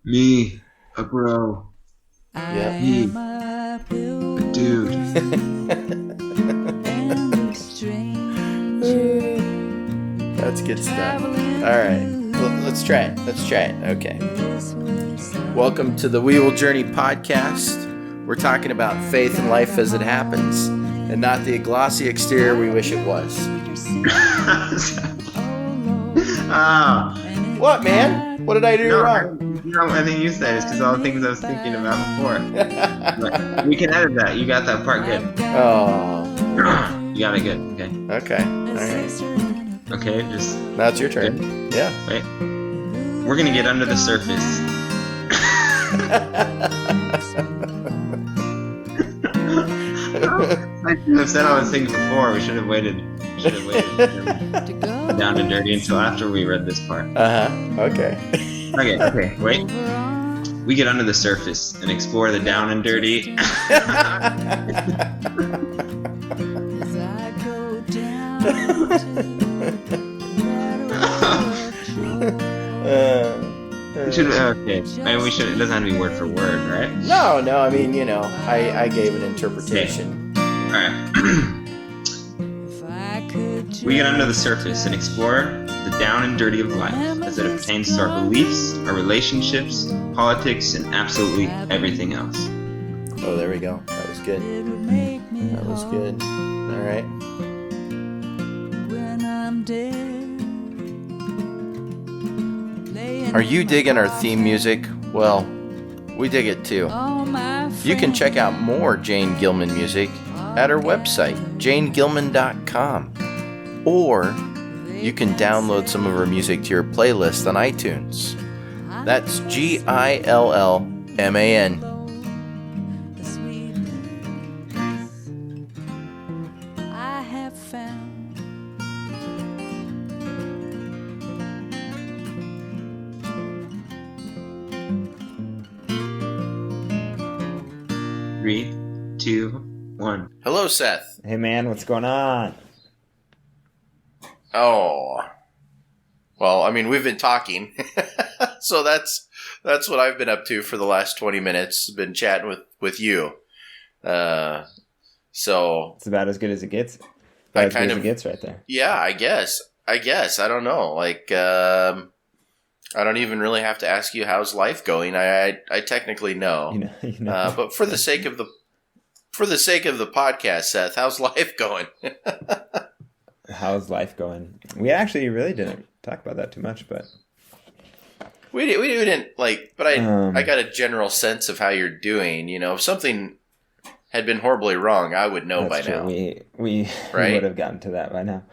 Me, a bro, Yep. me, a dude. That's good stuff. All right. Let's try it. Okay. Welcome to the We Will Journey podcast. We're talking about faith and life as it happens, and not the glossy exterior we wish it was. Ah, What, man? What did I do no, wrong? I think you said it's because all the things I was thinking about before. But we can edit that. You got that part good. Oh. You got it good. Okay. Okay. All right. Okay, just. Now it's your turn. Good. Yeah. Wait. We're gonna get under the surface. I should have said all those things before. We should have waited. Down and dirty until after we read this part. Okay. Okay. Wait. We get under the surface and explore the down and dirty. Okay. Maybe we should. It doesn't have to be word for word, right? No. I mean, I gave an interpretation. Okay. All right. We get under the surface and explore the down and dirty of life as it pertains to our beliefs, our relationships, politics, and absolutely everything else. Oh, there we go. That was good. All right. Are you digging our theme music? Well, we dig it too. You can check out more Jane Gilman music at her website, janegilman.com. Or you can download some of her music to your playlist on iTunes. That's GILLMAN. Three, two, one. Hello, Seth. Hey man, what's going on? Oh, well, I mean, we've been talking, so that's what I've been up to for the last 20 minutes. Been chatting with you. So It's about as good as it gets. About as good as it gets right there. Yeah, I guess. I don't know. Like, I don't even really have to ask you how's life going. I technically know. You know. But for the sake of the podcast, Seth, how's life going? How's life going? We actually really didn't talk about that too much, but we didn't like. But I got a general sense of how you're doing. If something had been horribly wrong, I would know by true. now. We right? would have gotten to that by now.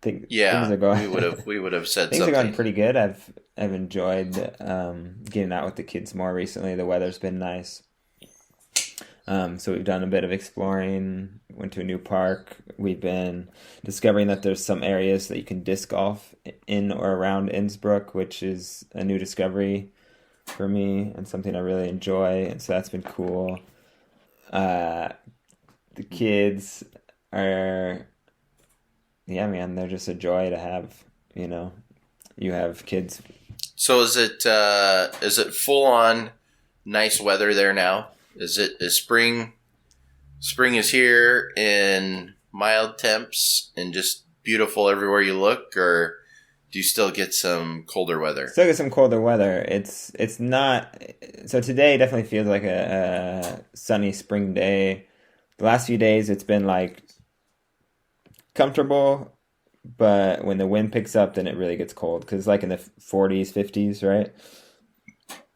Things are going. we would have said things something. are going pretty good. I've enjoyed getting out with the kids more recently. The weather's been nice. So we've done a bit of exploring, went to a new park. We've been discovering that there's some areas that you can disc golf in or around Innsbruck, which is a new discovery for me and something I really enjoy. And so that's been cool. The kids are, yeah, man, they're just a joy to have, you have kids. So is it full on nice weather there now? Is spring is here in mild temps and just beautiful everywhere you look, or do you still get some colder weather? Still get some colder weather. It's not, so today definitely feels like a sunny spring day. The last few days it's been like comfortable, but when the wind picks up then it really gets cold because it's like in the 40s, 50s, right?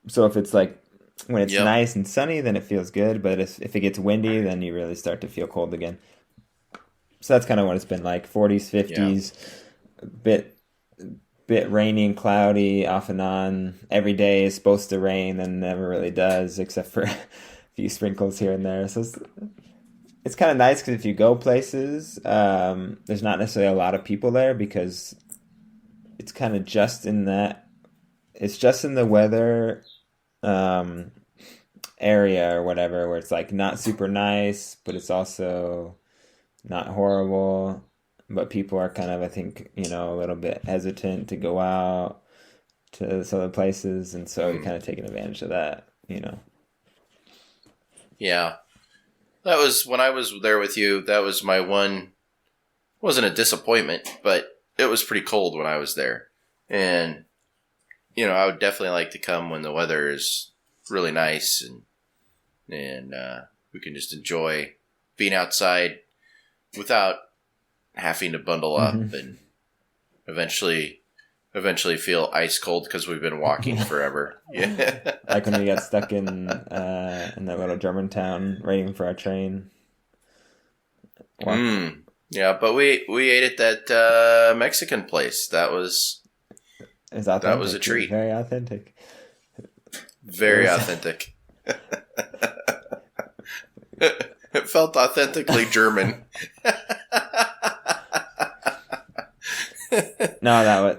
So if it's like when it's nice and sunny, then it feels good. But if it gets windy, then you really start to feel cold again. So that's kind of what it's been like. 40s, 50s, bit rainy and cloudy off and on. Every day is supposed to rain and never really does, except for a few sprinkles here and there. So it's kind of nice because if you go places, there's not necessarily a lot of people there because it's kind of just in that. It's just in the weather area or whatever where it's like not super nice, but it's also not horrible. But people are kind of, I think, a little bit hesitant to go out. to some other places, and so we kind of taken advantage of that, Yeah. That was, when I was there with you, that was my one, wasn't a disappointment, but it was pretty cold when I was there. And, I would definitely like to come when the weather is really nice and we can just enjoy being outside without having to bundle up and eventually feel ice cold because we've been walking forever. Yeah. Like when we got stuck in that little German town waiting for our train. Yeah, but we ate at that Mexican place. That was a treat. Very authentic. Very authentic. It felt authentically German. No, that was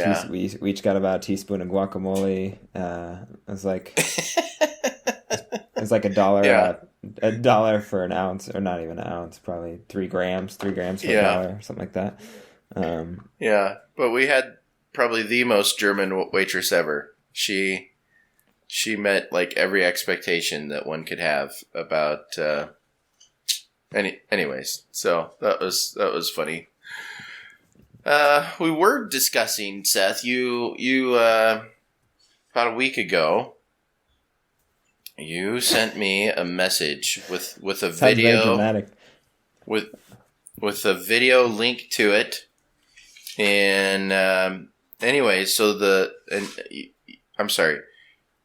nice. We each got about a teaspoon of guacamole. It was like $1. Yeah. $1 for an ounce, or not even an ounce, probably 3 grams for $1, something like that. Yeah, but we had probably the most German waitress ever. She met like every expectation that one could have about. Anyways, so that was funny. We were discussing, Seth. You about a week ago. You sent me a message with a Sounds video very dramatic. with a video link to it, and anyway, I'm sorry.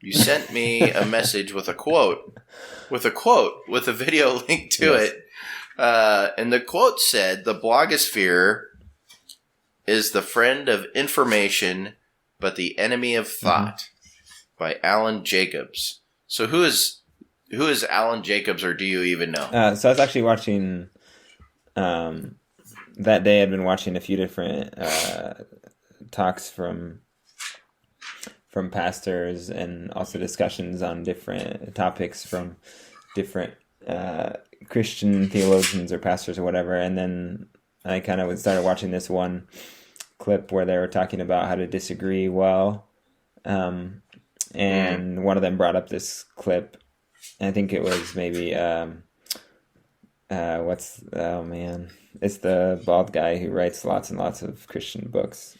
You sent me a message with a quote, with a video link to it, and the quote said, "The blogosphere is the friend of information, but the enemy of thought," by Alan Jacobs. So who is Alan Jacobs, or do you even know? So I was actually watching. That day, I'd been watching a few different talks from pastors, and also discussions on different topics from different Christian theologians or pastors or whatever. And then I kind of started watching this one clip where they were talking about how to disagree well. And one of them brought up this clip. I think it was maybe it's the bald guy who writes lots and lots of Christian books.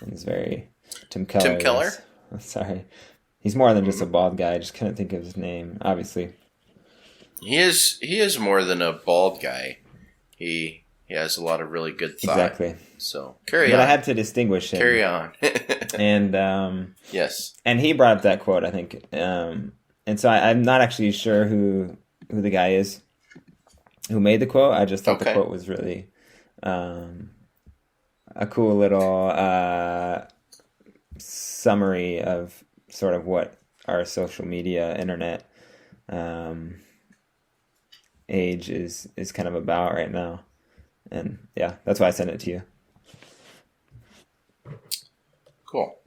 And he's very Tim Keller. Tim Keller? Sorry, he's more than just a bald guy. I just couldn't think of his name. Obviously, he is more than a bald guy. He has a lot of really good thought. Exactly. So carry on. But I had to distinguish him. Carry on. And yes. And he brought up that quote, I think. And so I'm not actually sure who the guy is who made the quote. I just thought the quote was really a cool little summary of sort of what our social media, internet age is kind of about right now. And yeah, that's why I sent it to you. Cool.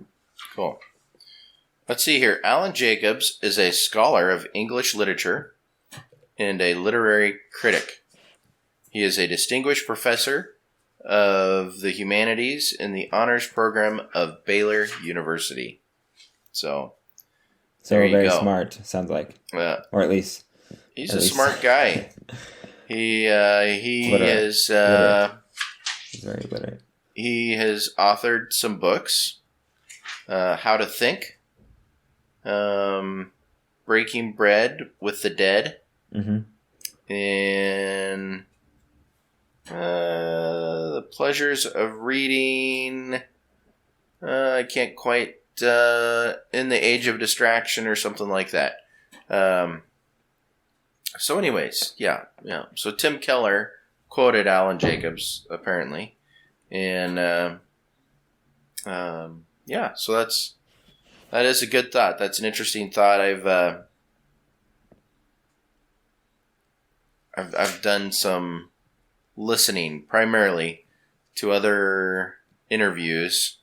Let's see here. Alan Jacobs is a scholar of English literature and a literary critic. He is a distinguished professor of the humanities in the honors program of Baylor University. So there you very go. Smart, sounds like. Or at least he's a smart guy. He is he's very literate. He has authored some books. How to Think, Breaking Bread with the Dead, and The Pleasures of Reading. I can't quite In the Age of Distraction or something like that. So anyways, yeah. So Tim Keller quoted Alan Jacobs, apparently. And yeah, so that is a good thought. That's an interesting thought. I've done some listening primarily to other interviews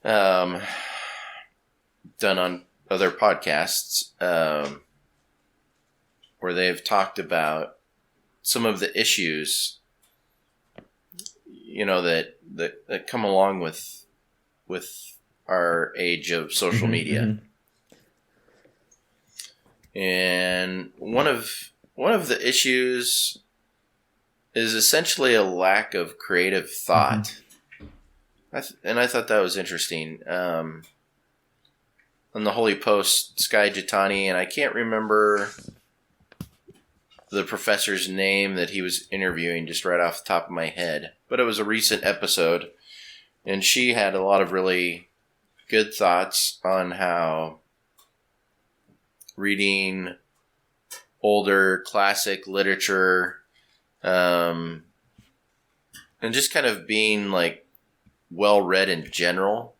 done on other podcasts where they've talked about some of the issues that come along with with our age of social media. Mm-hmm. And one of the issues is essentially a lack of creative thought. And I thought that was interesting. On the Holy Post, Sky Jitani, and I can't remember the professor's name that he was interviewing just right off the top of my head, but it was a recent episode, and she had a lot of really good thoughts on how reading older classic literature, and just kind of being like well read in general,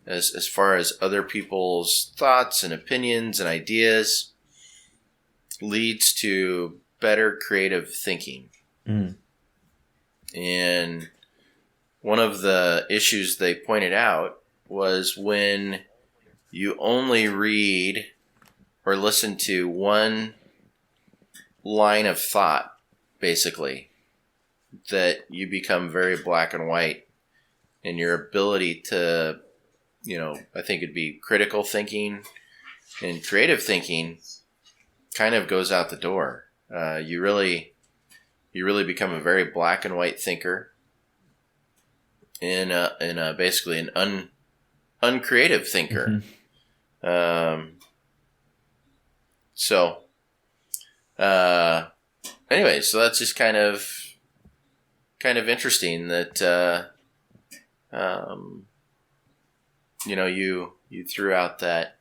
as far as other people's thoughts and opinions and ideas, leads to better creative thinking. And one of the issues they pointed out was when you only read or listen to one line of thought, basically, that you become very black and white, and your ability to, I think it'd be critical thinking and creative thinking kind of goes out the door. You really become a very black and white thinker, and basically an uncreative thinker. Anyway, so that's just kind of interesting that you threw out that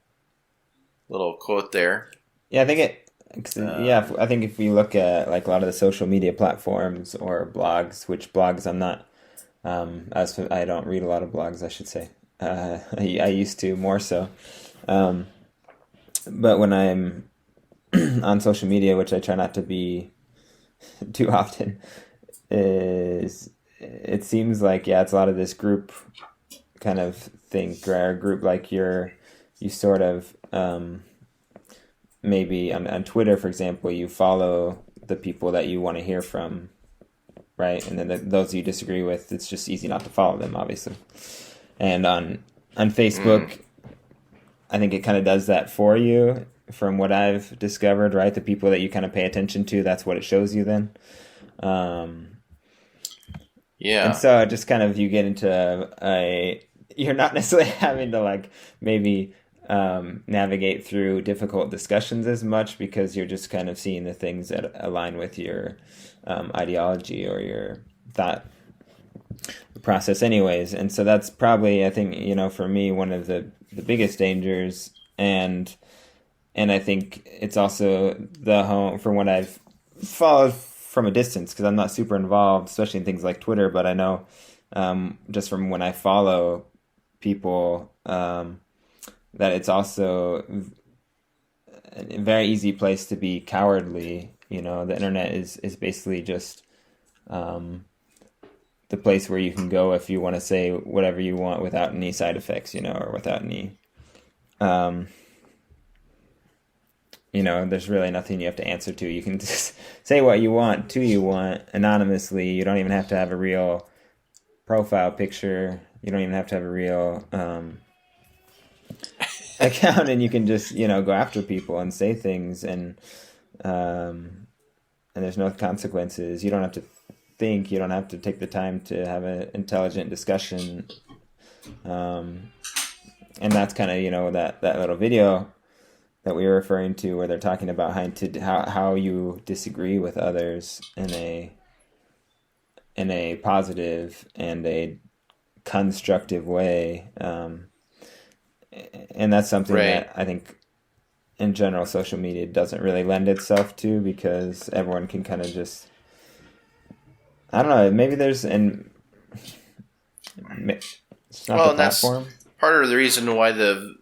little quote there. Yeah, I think if we look at like a lot of the social media platforms or blogs, which blogs I'm not, I don't read a lot of blogs, I should say. I used to more so, but when I'm on social media, which I try not to be too often, it seems like it's a lot of this group kind of think, or group like you sort of. Maybe on Twitter, for example, you follow the people that you want to hear from, right? And then those you disagree with, it's just easy not to follow them, obviously. And on Facebook, I think it kind of does that for you, from what I've discovered, right? The people that you kind of pay attention to, that's what it shows you then. Yeah. And so it just kind of, you get into you're not necessarily having to like maybe navigate through difficult discussions as much, because you're just kind of seeing the things that align with your ideology or your thought process anyways. And so that's probably, I think, for me, one of the biggest dangers. And I think it's also the home for what I've followed from a distance, because I'm not super involved, especially in things like Twitter, but I know just from when I follow people, that it's also a very easy place to be cowardly. The internet is basically just the place where you can go if you want to say whatever you want without any side effects, or without any, there's really nothing you have to answer to. You can just say what you want anonymously. You don't even have to have a real profile picture. You don't even have to have a real account, and you can just go after people and say things, and there's no consequences. You don't have to think. You don't have to take the time to have an intelligent discussion, and that's kind of that little video that we were referring to, where they're talking about how you disagree with others in a positive and a constructive way. And that's something that I think in general social media doesn't really lend itself to, because everyone can kind of just, I don't know, maybe it's not the platform. That's part of the reason why the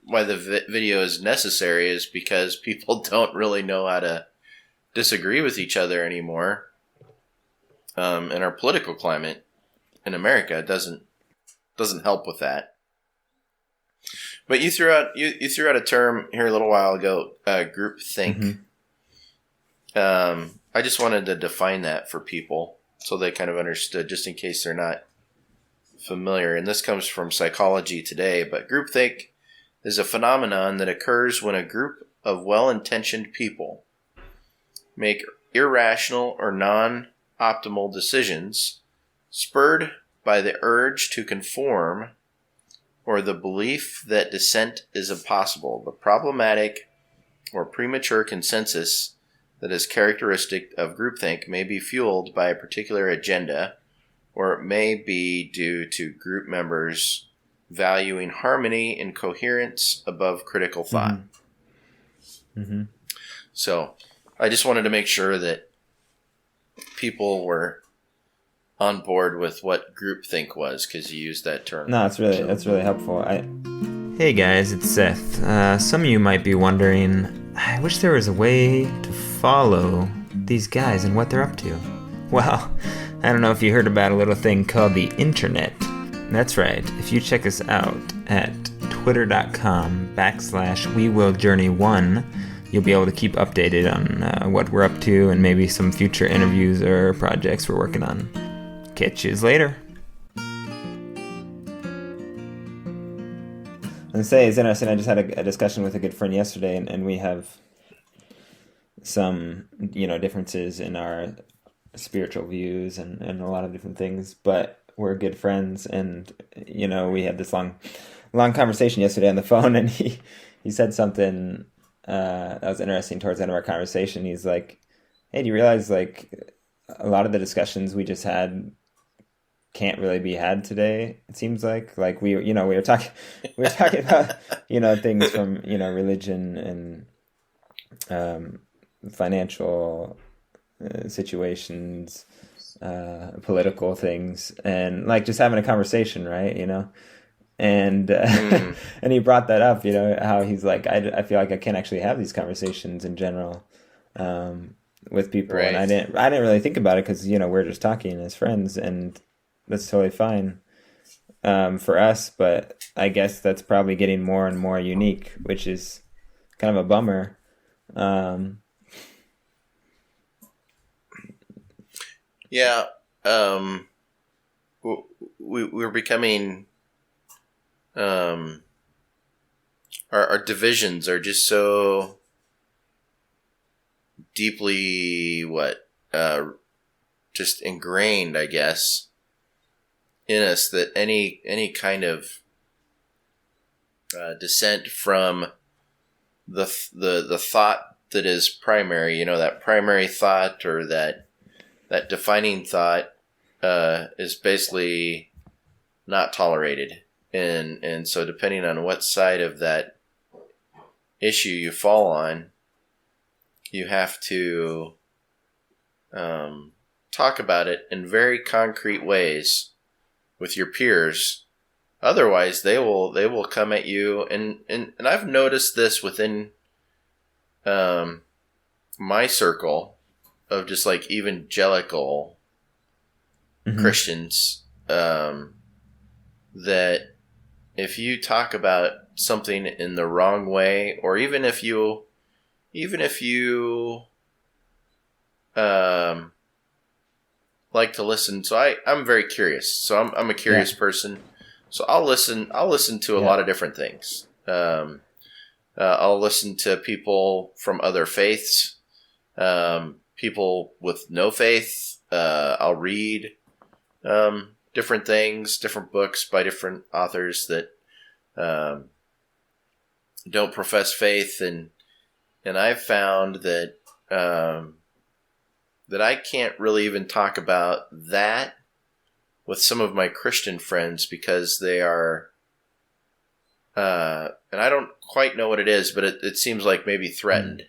video is necessary, is because people don't really know how to disagree with each other anymore. And our political climate in America doesn't help with that. But you threw out a term here a little while ago, groupthink. I just wanted to define that for people so they kind of understood, just in case they're not familiar, and this comes from Psychology Today, but groupthink is a phenomenon that occurs when a group of well-intentioned people make irrational or non-optimal decisions spurred by the urge to conform or the belief that dissent is impossible. The problematic or premature consensus that is characteristic of groupthink may be fueled by a particular agenda, or it may be due to group members valuing harmony and coherence above critical thought. Mm-hmm. So I just wanted to make sure that people were on board with what groupthink was, because you used that term. No, that's really helpful. Hey guys, it's Seth. Some of you might be wondering, I wish there was a way to follow these guys and what they're up to. Well, I don't know if you heard about a little thing called the internet. That's right. If you check us out at twitter.com/WeWillJourney1, you'll be able to keep updated on what we're up to and maybe some future interviews or projects we're working on. Catch you later. And say it's interesting. I just had a discussion with a good friend yesterday, and we have some differences in our spiritual views and a lot of different things, but we're good friends. And we had this long conversation yesterday on the phone, and he said something that was interesting towards the end of our conversation. He's like, "Hey, do you realize like a lot of the discussions we just had can't really be had today? It seems like we were talking about things from religion and financial situations, political things, and like just having a conversation, right? And and he brought that up, how he's like, I feel like I can't actually have these conversations in general with people, right. And I didn't really think about it because we're just talking as friends, and that's totally fine for us. But I guess that's probably getting more and more unique, which is kind of a bummer. Yeah, we're becoming. Our divisions are just so deeply just ingrained, I guess, in us that any kind of dissent from the thought that is primary, that primary thought or that defining thought is basically not tolerated. And so depending on what side of that issue you fall on, you have to talk about it in very concrete ways with your peers. Otherwise, they will come at you. And I've noticed this within my circle of just like evangelical Christians, that if you talk about something in the wrong way, or even if you like to listen, so I'm very curious. So I'm a curious person. So I'll listen to a lot of different things. I'll listen to people from other faiths, people with no faith. I'll read different things, different books by different authors that don't profess faith, and I've found that that I can't really even talk about that with some of my Christian friends because they are, and I don't quite know what it is, but it seems like maybe threatened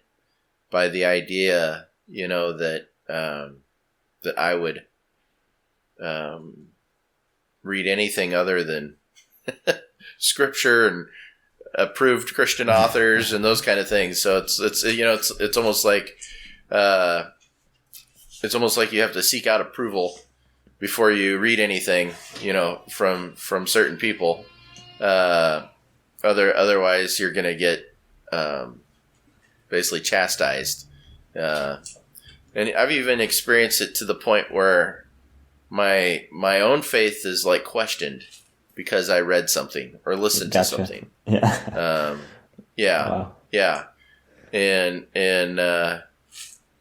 by the idea, that that I would read anything other than scripture and approved Christian authors and those kind of things. So it's almost like you have to seek out approval before you read anything, from certain people. Otherwise you're going to get basically chastised. And I've even experienced it to the point where my own faith is like questioned because I read something or listened to something. Yeah. Yeah. Wow. Yeah. And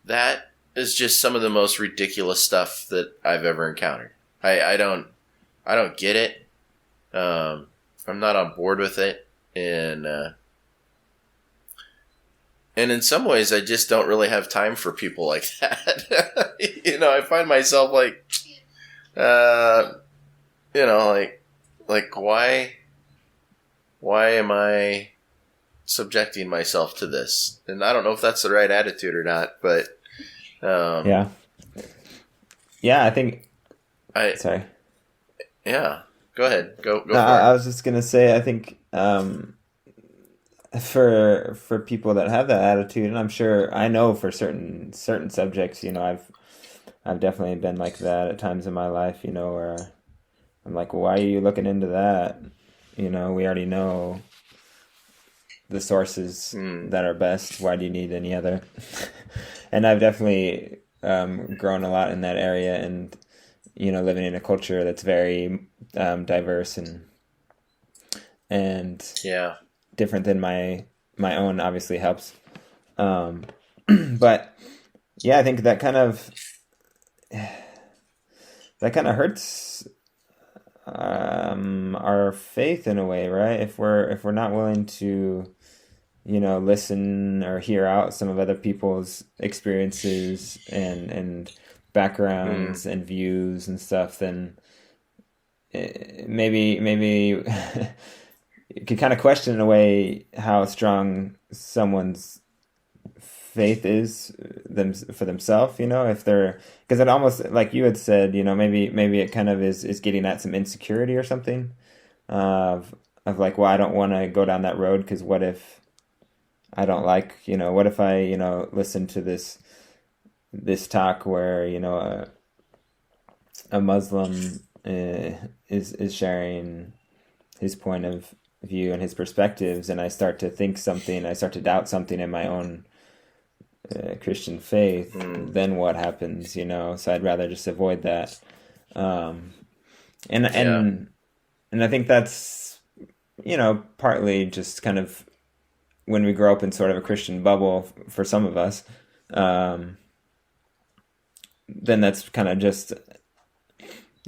that is just some of the most ridiculous stuff that I've ever encountered. I don't get it. I'm not on board with it. And in some ways, I just don't really have time for people like that. I find myself like, like why am I subjecting myself to this? And I don't know if that's the right attitude or not, but yeah, I think. Sorry. Yeah, go ahead. Go No, for it. I was just gonna say, I think for people that have that attitude, and I'm sure I know for certain subjects, I've definitely been like that at times in my life, where I'm like, well, why are you looking into that? We already know the sources that are best. Why do you need any other? And I've definitely grown a lot in that area, and living in a culture that's very diverse and yeah, different than my own obviously helps. But yeah, I think that kind of hurts our faith in a way, right? If we're not willing to listen or hear out some of other people's experiences and backgrounds and views and stuff, then maybe you could kind of question in a way how strong someone's faith is for themselves, if they're, because it almost, like you had said, maybe it kind of is getting at some insecurity or something of like, well, I don't want to go down that road because what if I don't like, what if I, listen to this talk where, a Muslim is sharing his point of view and his perspectives, and I start to think something, I start to doubt something in my own Christian faith, then what happens, So I'd rather just avoid that. And I think that's, partly just kind of when we grow up in sort of a Christian bubble for some of us, then that's kind of just,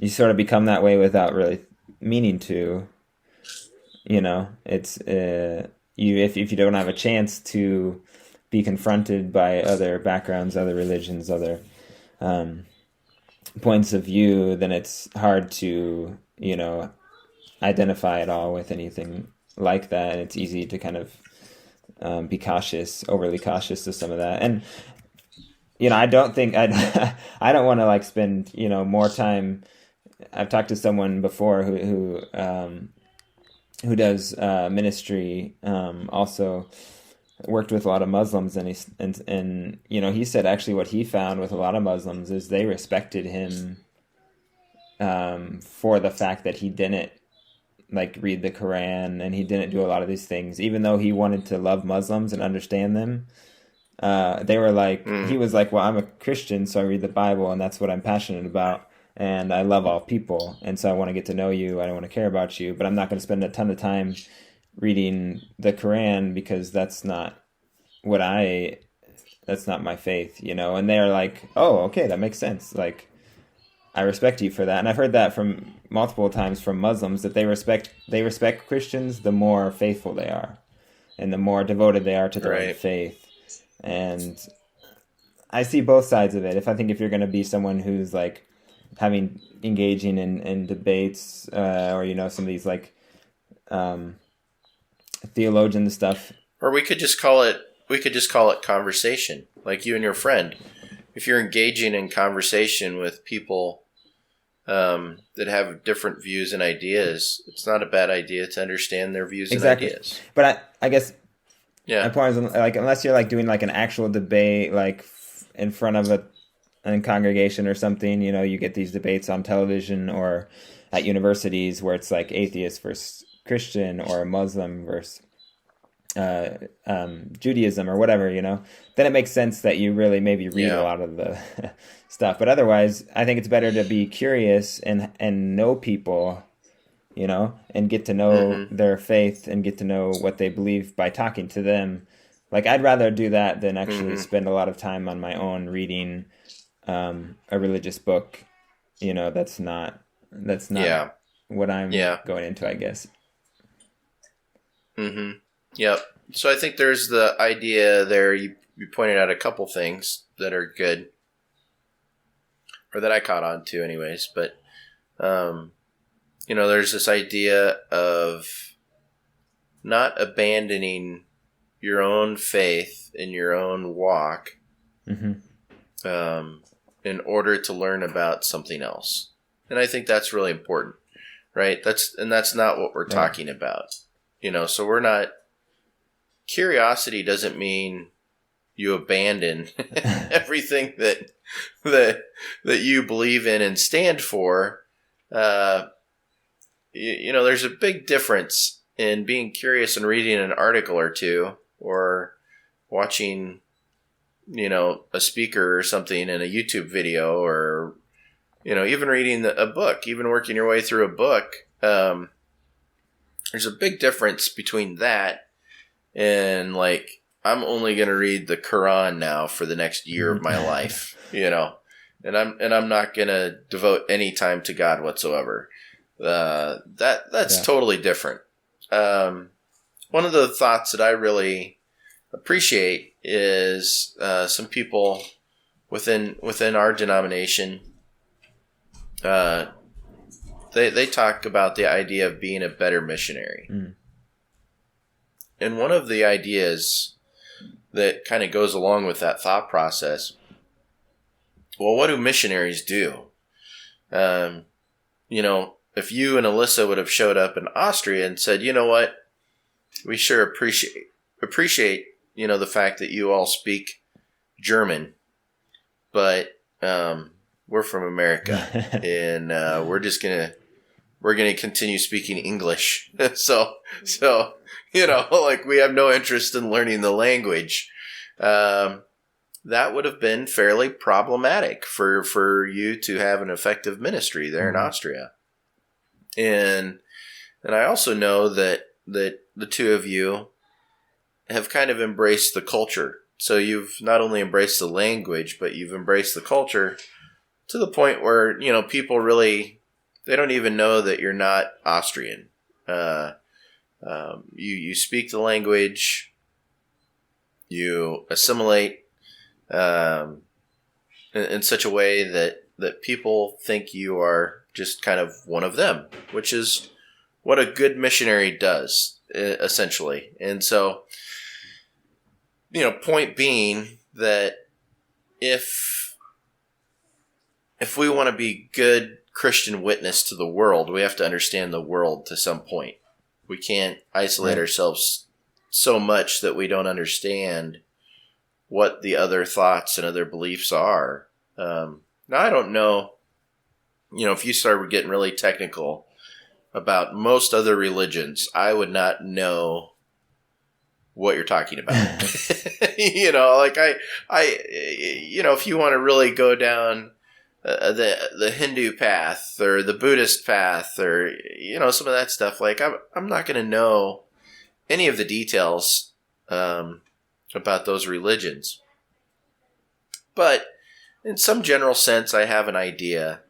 you sort of become that way without really meaning to, it's, if you don't have a chance to be confronted by other backgrounds, other religions, other points of view, then it's hard to, identify at all with anything like that. And it's easy to kind of be cautious, overly cautious of some of that. And, I don't think I don't want to like spend, more time. I've talked to someone before who does ministry, also worked with a lot of Muslims, and he said actually what he found with a lot of Muslims is they respected him for the fact that he didn't like read the Quran and he didn't do a lot of these things, even though he wanted to love Muslims and understand them. They were like, he was like, well, I'm a Christian, so I read the Bible and that's what I'm passionate about. And I love all people. And so I want to get to know you. I don't want to care about you, but I'm not going to spend a ton of time reading the Quran because that's not my faith, And they're like, oh, okay, that makes sense. Like, I respect you for that. And I've heard that from multiple times from Muslims, that they respect Christians the more faithful they are and the more devoted they are to their own faith. And I see both sides of it. If you're going to be someone who's like engaging in debates, or, some of these like theologian stuff. Or we could just call it conversation, like you and your friend. If you're engaging in conversation with people that have different views and ideas, it's not a bad idea to understand their views and ideas. But I guess my point is, like, unless you're like doing like an actual debate, like in front of a congregation or something, you get these debates on television or at universities where it's like atheist versus Christian or Muslim versus Judaism or whatever, then it makes sense that you really maybe read a lot of the stuff. But otherwise, I think it's better to be curious and know people, and get to know their faith and get to know what they believe by talking to them. Like, I'd rather do that than actually spend a lot of time on my own reading a religious book. That's not what I'm going into, I guess. Yep. So I think there's the idea there. You pointed out a couple things that are good, or that I caught on to anyways. But, there's this idea of not abandoning your own faith in your own walk in order to learn about something else. And I think that's really important, right? That's not what we're talking about. So we're not, curiosity doesn't mean you abandon everything that you believe in and stand for. There's a big difference in being curious and reading an article or two, or watching, a speaker or something in a YouTube video, or, even reading a book, even working your way through a book. There's a big difference between that and, like, I'm only going to read the Quran now for the next year of my life, and I'm not going to devote any time to God whatsoever. That's totally different. One of the thoughts that I really appreciate is some people within our denomination. They talk about the idea of being a better missionary. And one of the ideas that kind of goes along with that thought process, well, what do missionaries do? If you and Alyssa would have showed up in Austria and said, you know what, we sure appreciate the fact that you all speak German, but we're from America, and we're gonna continue speaking English. so like, we have no interest in learning the language. That would have been fairly problematic for you to have an effective ministry there in Austria. And I also know that the two of you have kind of embraced the culture. So you've not only embraced the language, but you've embraced the culture to the point where, people really, they don't even know that you're not Austrian. You speak the language, you assimilate in such a way that people think you are just kind of one of them, which is what a good missionary does, essentially. And so, point being that if we want to be good Christian witness to the world, we have to understand the world to some point. We can't isolate ourselves so much that we don't understand what the other thoughts and other beliefs are. Now, I don't know, if you started getting really technical about most other religions, I would not know what you're talking about. If you want to really go down the Hindu path or the Buddhist path, or some of that stuff, like, I'm not going to know any of the details about those religions, but in some general sense, I have an idea,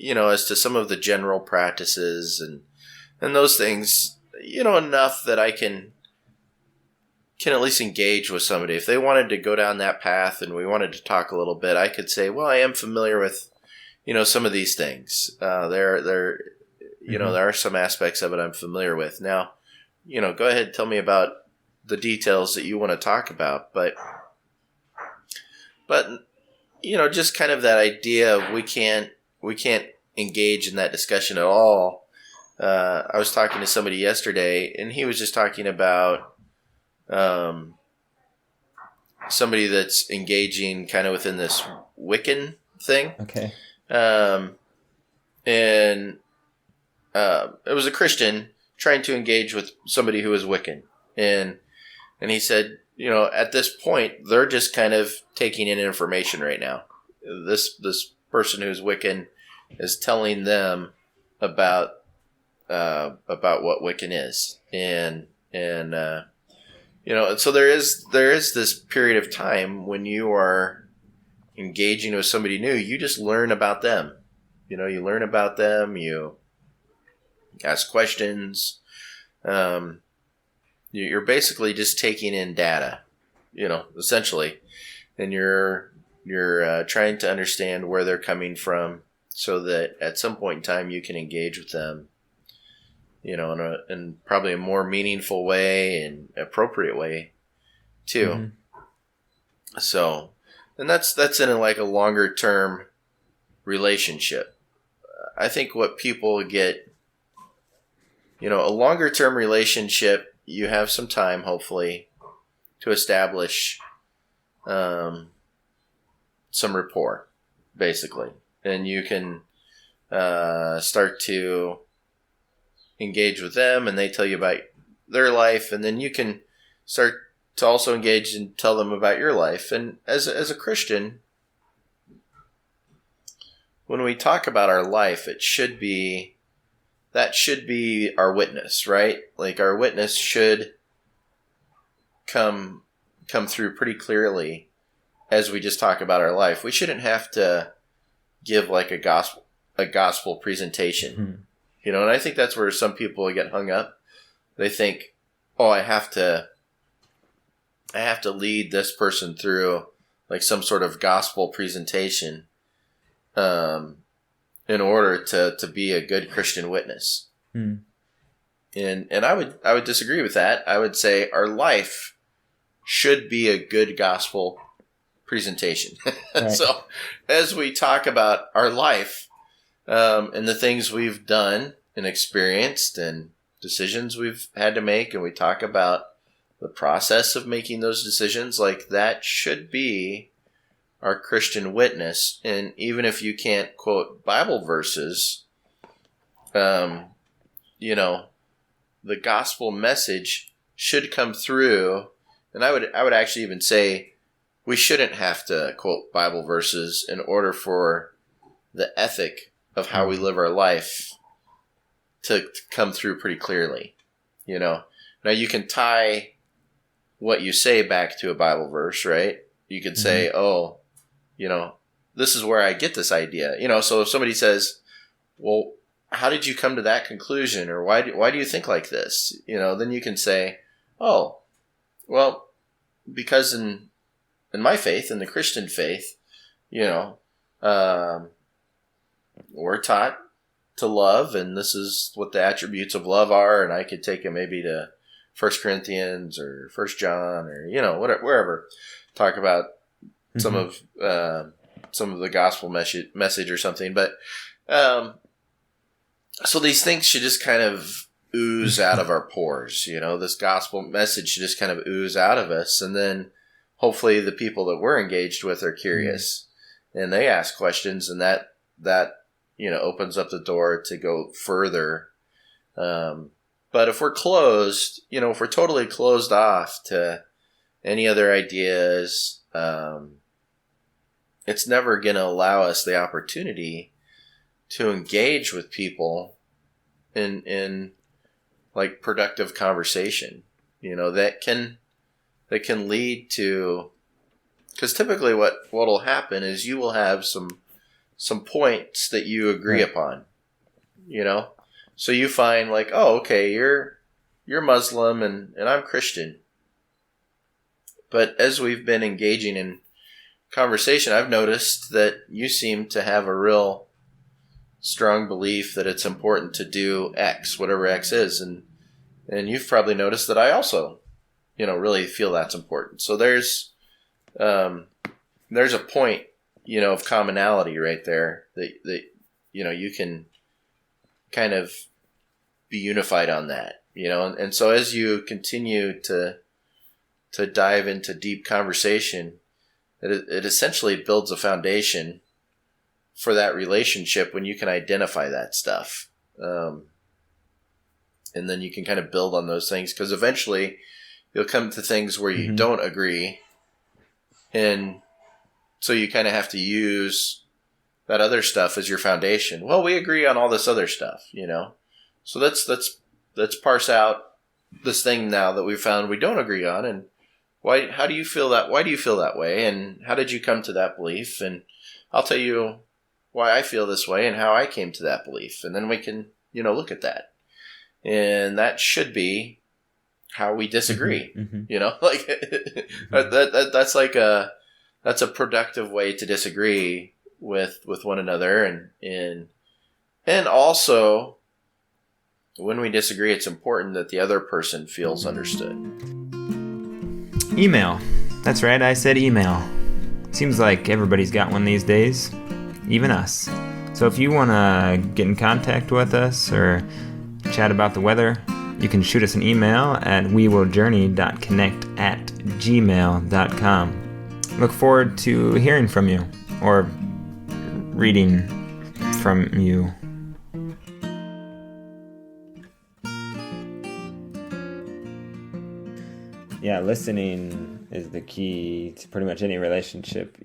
as to some of the general practices and those things, enough that I can at least engage with somebody. If they wanted to go down that path and we wanted to talk a little bit, I could say, well, I am familiar with, some of these things. There are some aspects of it I'm familiar with. Now, go ahead and tell me about the details that you want to talk about. But just kind of that idea of we can't engage in that discussion at all. I was talking to somebody yesterday, and he was just talking about somebody that's engaging kind of within this Wiccan thing. Okay. And it was a Christian trying to engage with somebody who was Wiccan. And he said, at this point, they're just kind of taking in information right now. This person who's Wiccan is telling them about what Wiccan is, and so there is this period of time when you are engaging with somebody new. You just learn about them. You learn about them. You ask questions. You're basically just taking in data, essentially, and you're trying to understand where they're coming from, so that at some point in time you can engage with them, in probably a more meaningful way and appropriate way, too. Mm-hmm. So, and that's in a longer term relationship. I think what people get, a longer term relationship, you have some time, hopefully, to establish some rapport, basically. And you can start to engage with them, and they tell you about their life, and then you can start to also engage and tell them about your life. And as a Christian, when we talk about our life, that should be our witness, right? Our witness should come through pretty clearly as we just talk about our life. We shouldn't have to give a gospel presentation, mm-hmm. And I think that's where some people get hung up. They think, oh, I have to lead this person through some sort of gospel presentation, in order to be a good Christian witness. Hmm. And I would disagree with that. I would say our life should be a good gospel presentation. Right. So as we talk about our life, and the things we've done and experienced and decisions we've had to make, and we talk about the process of making those decisions, that should be our Christian witness. And even if you can't quote Bible verses, the gospel message should come through. And I would actually even say we shouldn't have to quote Bible verses in order for the ethic of how we live our life to come through pretty clearly. Now you can tie what you say back to a Bible verse, right? You could say, oh, this is where I get this idea. So if somebody says, well, how did you come to that conclusion? Or why do you think like this? Then you can say, oh, well, because in my faith, in the Christian faith, we're taught to love, and this is what the attributes of love are. And I could take it maybe to 1 Corinthians or 1 John or, wherever, talk about some of the gospel message or something. But so these things should just kind of ooze out of our pores. This gospel message should just kind of ooze out of us, and then hopefully the people that we're engaged with are curious, and they ask questions, and that opens up the door to go further. But if we're closed, if we're totally closed off to any other ideas, it's never going to allow us the opportunity to engage with people in productive conversation, that can lead to, because typically what'll happen is you will have some points that you agree upon, so you find oh, okay, you're Muslim and I'm Christian. But as we've been engaging in conversation, I've noticed that you seem to have a real strong belief that it's important to do X, whatever X is. And you've probably noticed that I also, really feel that's important. So there's a point, of commonality right there that you can kind of be unified on that, and so as you continue to dive into deep conversation, it essentially builds a foundation for that relationship when you can identify that stuff. And then you can kind of build on those things, because eventually you'll come to things where you Mm-hmm. don't agree. And so you kind of have to use that other stuff as your foundation. Well, we agree on all this other stuff, you know? So let's parse out this thing now that we've found we don't agree on, and how do you feel that? Why do you feel that way? And how did you come to that belief? And I'll tell you why I feel this way and how I came to that belief. And then we can, look at that. And that should be how we disagree. Mm-hmm. Like that's like that's a productive way to disagree with one another. And also, when we disagree, it's important that the other person feels understood. Email. That's right, I said email. Seems like everybody's got one these days, even us. So if you want to get in contact with us or chat about the weather, you can shoot us an email at wewilljourney.connect@gmail.com. Look forward to hearing from you or reading from you. Yeah, listening is the key to pretty much any relationship,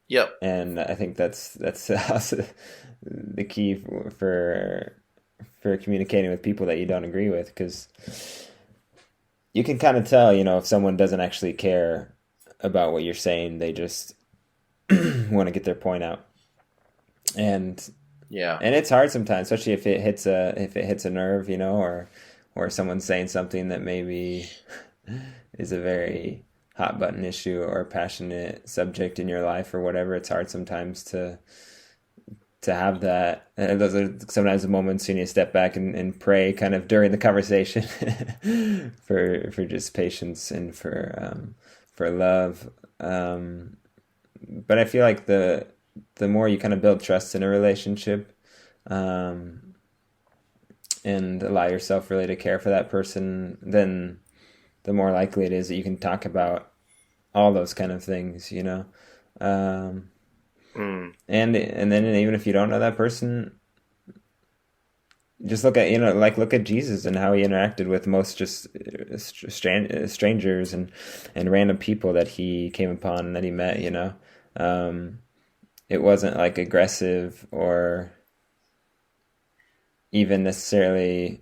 Yep. And I think that's also the key for communicating with people that you don't agree with, because you can kind of tell, if someone doesn't actually care about what you're saying, they just want to get their point out. And yeah, and it's hard sometimes, especially if it hits a nerve, or someone's saying something that maybe is a very hot button issue or a passionate subject in your life or whatever. It's hard sometimes to have that. And those are sometimes the moments you need to step back and pray kind of during the conversation for just patience and for love. But I feel like the more you kind of build trust in a relationship, and allow yourself really to care for that person, then the more likely it is that you can talk about all those kind of things, And then even if you don't know that person, just look at look at Jesus and how he interacted with most just strangers and random people that he came upon and that he met. It wasn't like aggressive or even necessarily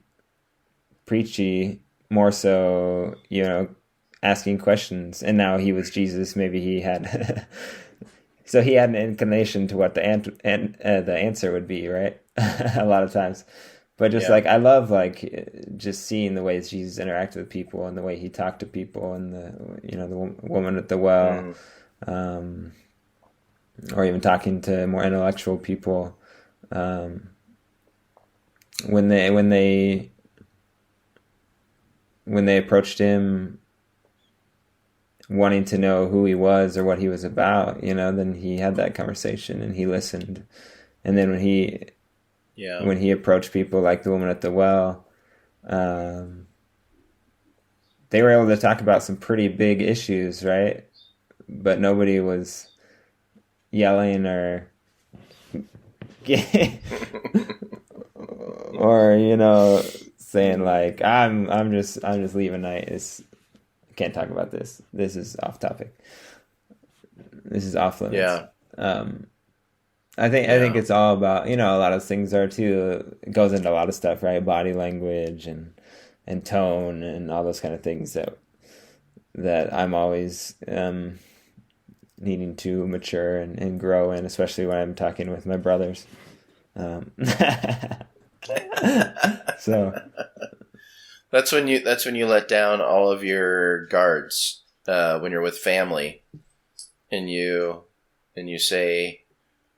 preachy, more so, asking questions. And now he was Jesus. Maybe he had, so he had an inclination to what the answer would be, right? A lot of times. But just I love just seeing the ways Jesus interacted with people and the way he talked to people, and the woman at the well, or even talking to more intellectual people. When they approached him wanting to know who he was or what he was about, then he had that conversation and he listened. And then when he approached people like the woman at the well, they were able to talk about some pretty big issues, right? But nobody was yelling or or saying like I'm just leaving. I can't talk about this. This is off topic. This is off limits. Yeah. I think it's all about, a lot of things are too. It goes into a lot of stuff, right? Body language and tone and all those kind of things that I'm always needing to mature and grow in, especially when I'm talking with my brothers. So that's when you let down all of your guards when you're with family, and you say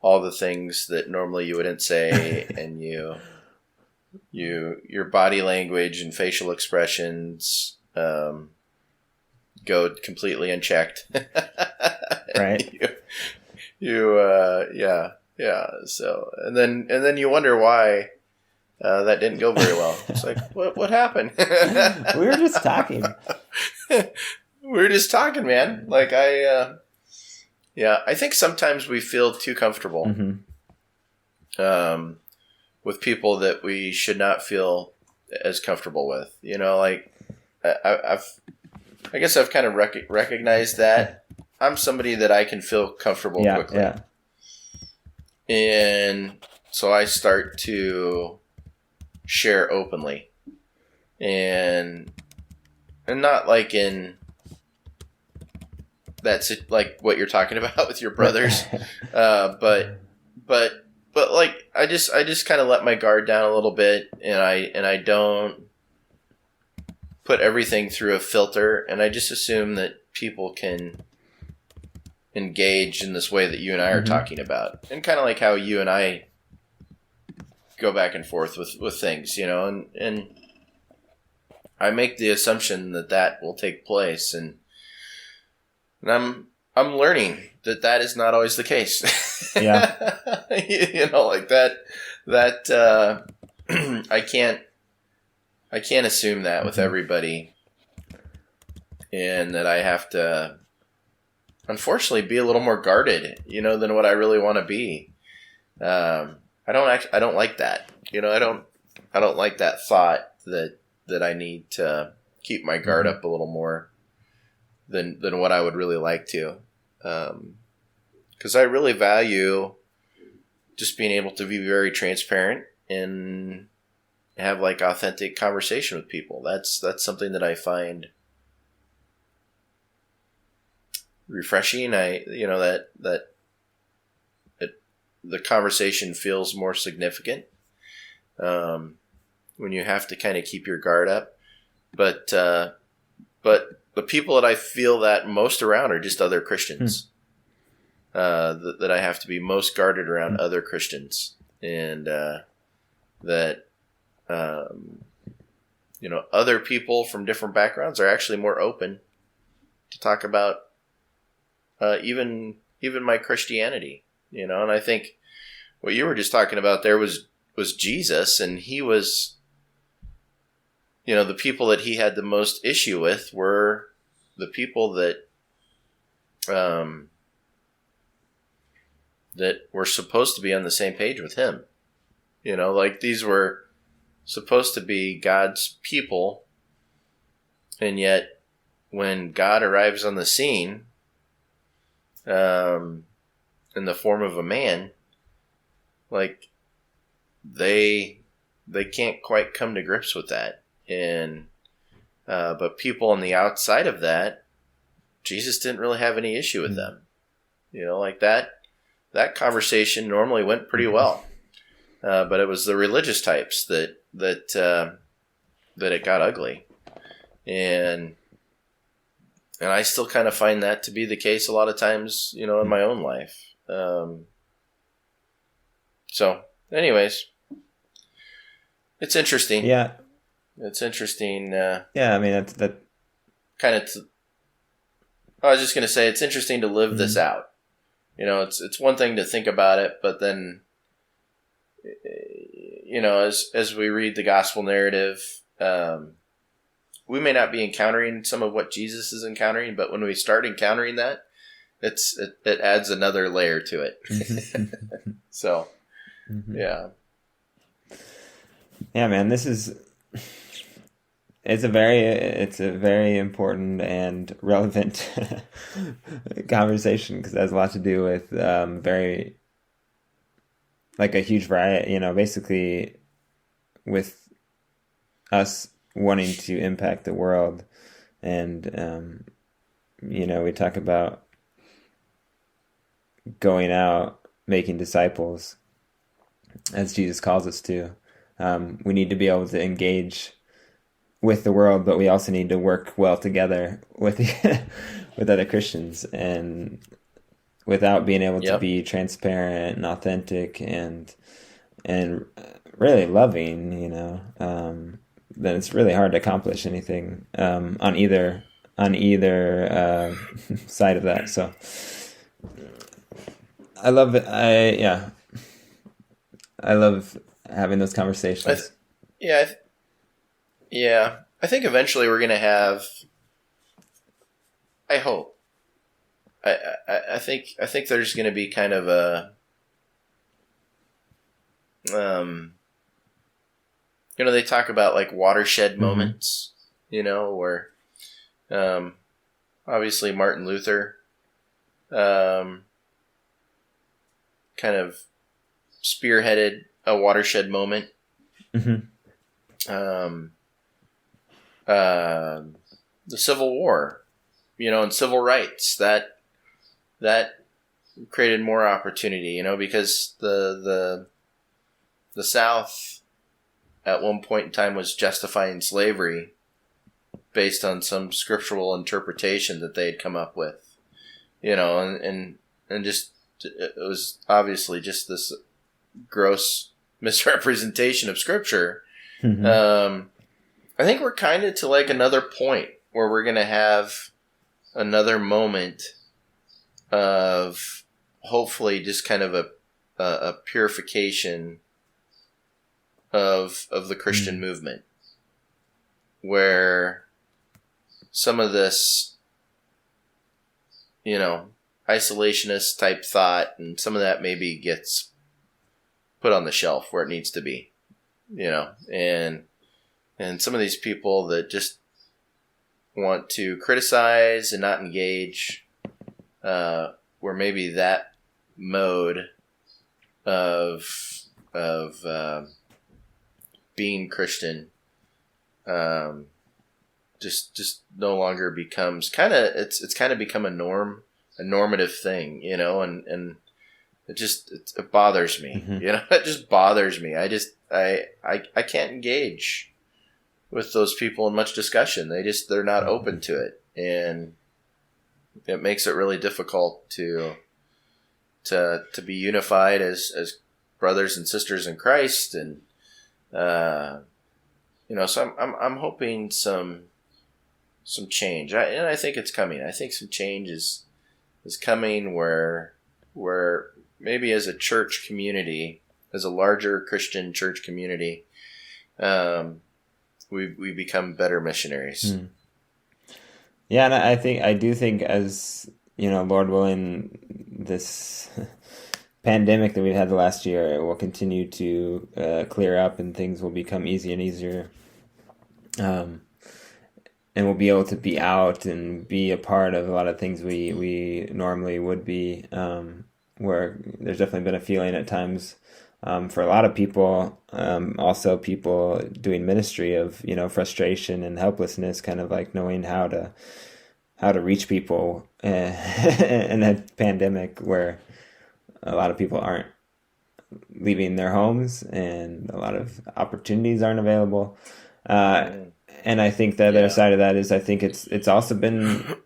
all the things that normally you wouldn't say, and your body language and facial expressions go completely unchecked. Right. Yeah. So and then you wonder why that didn't go very well. It's like, what happened? We were just talking. We were just talking, man. Like I think sometimes we feel too comfortable with people that we should not feel as comfortable with. You know, like I guess I've kind of recognized that I'm somebody that I can feel comfortable quickly. Yeah. And so I start to share openly, and not like in that's like what you're talking about with your brothers, but like I just kind of let my guard down a little bit, and I don't put everything through a filter, and I just assume that people can engage in this way that you and I are talking about, and kind of like how you and I go back and forth with things, you know, and I make the assumption that will take place, and I'm learning that is not always the case. Yeah. You know, like that I can't assume that with everybody, and that I have to, unfortunately, be a little more guarded, you know, than what I really want to be. I don't like that. You know, I don't like that thought that I need to keep my guard up a little more than what I would really like to. 'Cause I really value just being able to be very transparent and have like authentic conversation with people. That's something that I find refreshing. That the conversation feels more significant when you have to kind of keep your guard up. But the people that I feel that most around are just other Christians. That I have to be most guarded around other Christians, and that you know, other people from different backgrounds are actually more open to talk about even my Christianity, you know. And I think what you were just talking about there was Jesus, and he was, you know, the people that he had the most issue with were the people that that were supposed to be on the same page with him. You know, like these were supposed to be God's people, and yet when God arrives on the scene in the form of a man, like they can't quite come to grips with that. And but people on the outside of that, Jesus didn't really have any issue with them. You know, like that conversation normally went pretty well. But it was the religious types that it got ugly. And I still kind of find that to be the case a lot of times, you know, in my own life. So anyways, it's interesting. Yeah. It's interesting. Yeah, I mean, that kind of. I was just going to say, it's interesting to live this out. You know, it's one thing to think about it, but then, you know, as we read the gospel narrative, we may not be encountering some of what Jesus is encountering, but when we start encountering that, it adds another layer to it. So, yeah. Yeah, man, it's a very important and relevant conversation, because it has a lot to do with very, like, a huge variety, you know, basically with us wanting to impact the world. And, you know, we talk about going out, making disciples, as Jesus calls us to. We need to be able to engage with the world, but we also need to work well together with with other Christians, and without being able to be transparent and authentic and really loving, you know, then it's really hard to accomplish anything on either side of that. So I love it. I love having those conversations. Yeah, I think eventually we're going to have, I hope, I think there's going to be kind of a, they talk about like watershed moments, where obviously Martin Luther kind of spearheaded a watershed moment. The Civil War, and civil rights, that created more opportunity, because the South at one point in time was justifying slavery based on some scriptural interpretation that they had come up with, and just, it was obviously just this gross misrepresentation of scripture. I think we're kind of to like another point where we're going to have another moment of hopefully just kind of a purification of the Christian movement, where some of this, isolationist type thought and some of that maybe gets put on the shelf where it needs to be, and some of these people that just want to criticize and not engage, where maybe that mode of being Christian just no longer becomes it's kind of become a normative thing, and it bothers me. It just bothers me. I can't engage with those people in much discussion. They're not open to it, and it makes it really difficult to be unified as brothers and sisters in Christ. And so I'm hoping some change, and I think it's coming. I think some change is coming where maybe as a church community, as a larger Christian church community, we become better missionaries. Yeah, and I do think, as Lord willing, this pandemic that we've had the last year will continue to clear up, and things will become easier and easier. And we'll be able to be out and be a part of a lot of things we normally would be, where there's definitely been a feeling at times for a lot of people, also people doing ministry, of frustration and helplessness, kind of like knowing how to reach people in a pandemic where a lot of people aren't leaving their homes and a lot of opportunities aren't available. And I think the other side of that is, I think it's also been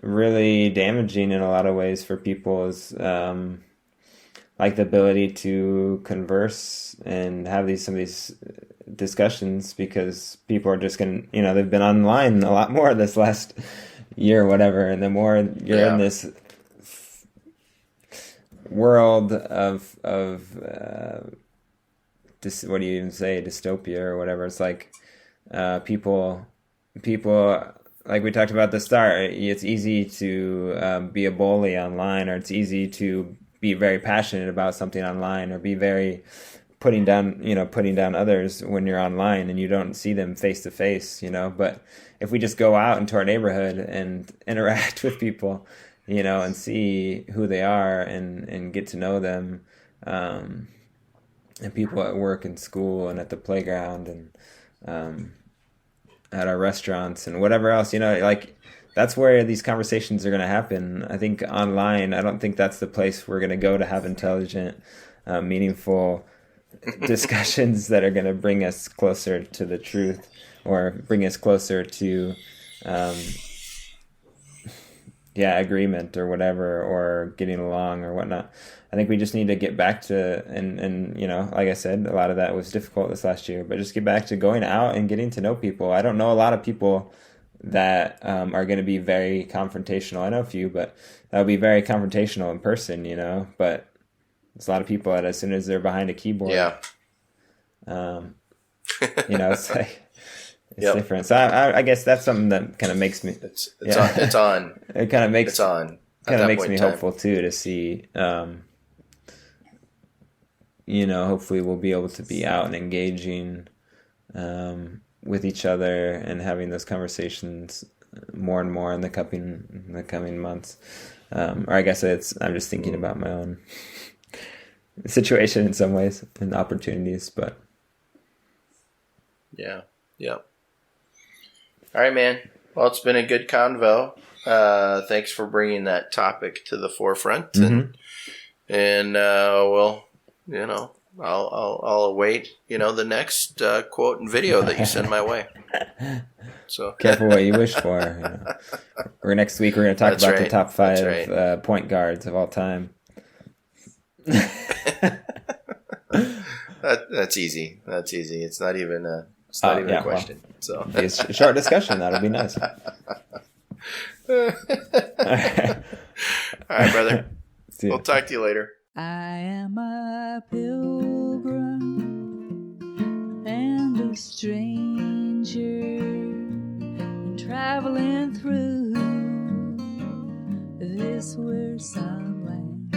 really damaging in a lot of ways for people's like the ability to converse and have some of these discussions, because people are just going to, they've been online a lot more this last year or whatever. And the more you're in this world of what do you even say, dystopia or whatever, it's like people, like we talked about at the start, it's easy to be a bully online, or it's easy to be very passionate about something online, or be very putting down others when you're online and you don't see them face to face, but if we just go out into our neighborhood and interact with people, and see who they are and get to know them, and people at work and school and at the playground and at our restaurants and whatever else, like that's where these conversations are going to happen. I think online, I don't think that's the place we're going to go to have intelligent, meaningful discussions that are going to bring us closer to the truth, or bring us closer to, agreement or whatever, or getting along or whatnot. I think we just need to get back to, and like I said, a lot of that was difficult this last year, but just get back to going out and getting to know people. I don't know a lot of people that are going to be very confrontational. I know a few, but that would be very confrontational in person, but there's a lot of people that as soon as they're behind a keyboard, it's like, it's different. So I guess that's something that kind of makes me, it's on. It kind of makes, it's on. Kind of makes me hopeful too, to see, hopefully we'll be able to be out and engaging with each other and having those conversations more and more in the coming months. Or I guess I'm just thinking about my own situation in some ways and opportunities, but yeah. All right, man. Well, it's been a good convo. Thanks for bringing that topic to the forefront, and well, I'll await the next quote and video that you send my way. So careful what you wish for. Or next week we're going to talk about the top 5 point guards of all time. That's easy. It's not even a question. Well, so it's a short discussion. That'll be nice. All right, brother. We'll talk to you later. I am a pilgrim and a stranger, traveling through this wearisome land.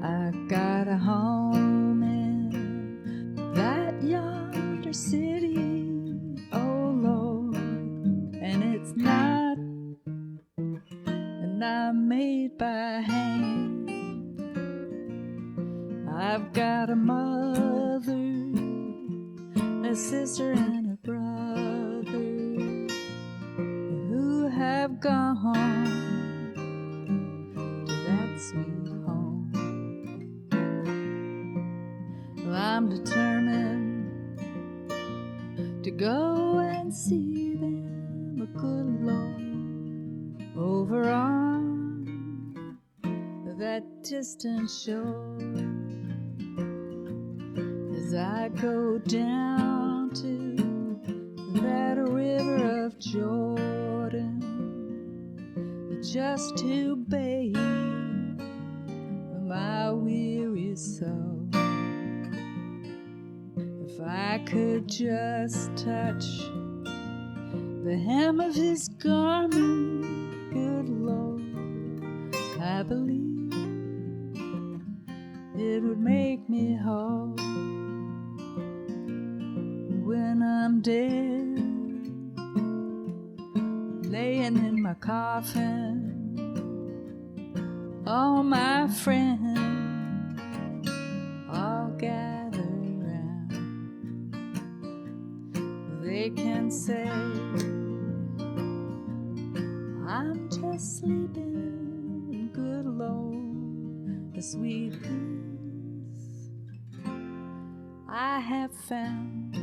I got a home in that yonder city, oh Lord, and it's not made by hand. I've got a mother, a sister, and a brother who have gone to that sweet home. Well, I'm determined to go and see them, a good Lord, over on that distant shore. As I go down to that river of Jordan, just to bathe my weary soul. If I could just touch the hem of his garment, good Lord, I believe it would make me whole. When I'm dead, laying in my coffin, all my friends all gather round. They can say I'm just sleeping, good Lord, the sweet peace I have found